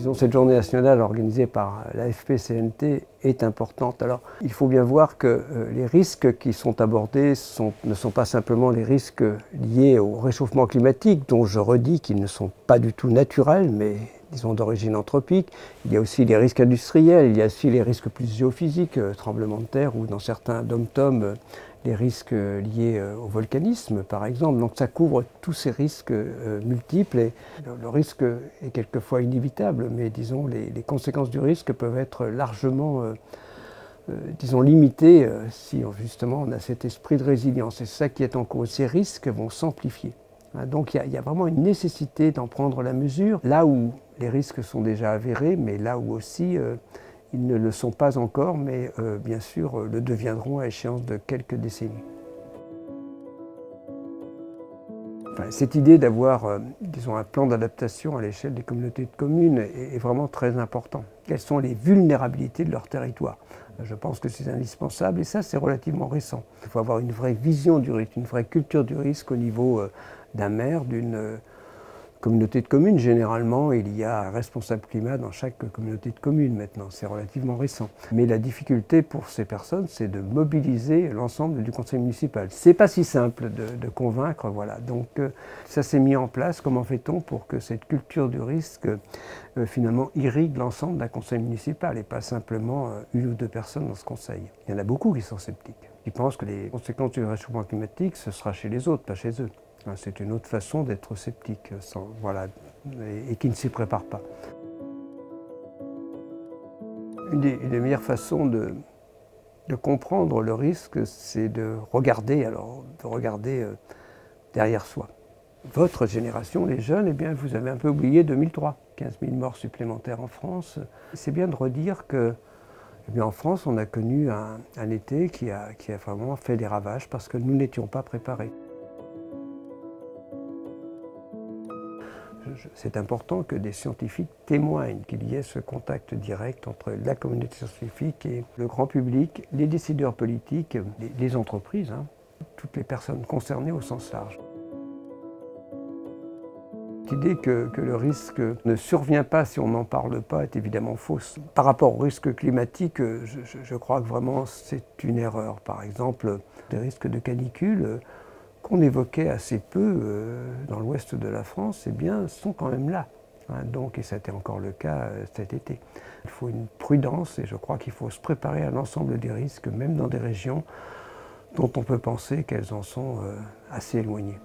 disons, cette journée nationale organisée par la FP-CNT est importante. Alors, il faut bien voir que les risques qui sont abordés ne sont pas simplement les risques liés au réchauffement climatique, dont je redis qu'ils ne sont pas du tout naturels, mais disons d'origine anthropique. Il y a aussi les risques industriels, il y a aussi les risques plus géophysiques, tremblements de terre ou dans certains dom-toms, les risques liés au volcanisme, par exemple. Donc ça couvre tous ces risques multiples et le risque est quelquefois inévitable, mais disons les conséquences du risque peuvent être largement disons limitées si justement on a cet esprit de résilience. Et c'est ça qui est en cause. Ces risques vont s'amplifier. Donc il y a vraiment une nécessité d'en prendre la mesure, là où les risques sont déjà avérés, mais là où aussi ils ne le sont pas encore, mais bien sûr le deviendront à échéance de quelques décennies. Enfin, cette idée d'avoir, disons, un plan d'adaptation à l'échelle des communautés de communes est vraiment très important. Quelles sont les vulnérabilités de leur territoire? Je pense que c'est indispensable et ça c'est relativement récent. Il faut avoir une vraie vision du risque, une vraie culture du risque au niveau d'un maire, d'une communauté de communes. Généralement, il y a un responsable climat dans chaque communauté de communes maintenant, c'est relativement récent. Mais la difficulté pour ces personnes, c'est de mobiliser l'ensemble du conseil municipal. C'est pas si simple de convaincre, voilà. Donc ça s'est mis en place. Comment fait-on pour que cette culture du risque finalement irrigue l'ensemble d'un conseil municipal et pas simplement une ou deux personnes dans ce conseil? Il y en a beaucoup qui sont sceptiques. Ils pensent que les conséquences du réchauffement climatique, ce sera chez les autres, pas chez eux. C'est une autre façon d'être sceptique, voilà, et qui ne s'y prépare pas. Une des meilleures façons de comprendre le risque, c'est de regarder derrière soi. Votre génération, les jeunes, eh bien, vous avez un peu oublié 2003, 15 000 morts supplémentaires en France. C'est bien de redire que, eh bien, en France, on a connu un été qui a vraiment fait des ravages parce que nous n'étions pas préparés. C'est important que des scientifiques témoignent qu'il y ait ce contact direct entre la communauté scientifique et le grand public, les décideurs politiques, les entreprises, toutes les personnes concernées au sens large. L'idée que le risque ne survient pas si on n'en parle pas est évidemment fausse. Par rapport au risque climatique, je crois que vraiment c'est une erreur. Par exemple, des risques de canicule, qu'on évoquait assez peu dans l'ouest de la France, eh bien, sont quand même là. Donc, et ça a été encore le cas cet été. Il faut une prudence et je crois qu'il faut se préparer à l'ensemble des risques, même dans des régions dont on peut penser qu'elles en sont assez éloignées.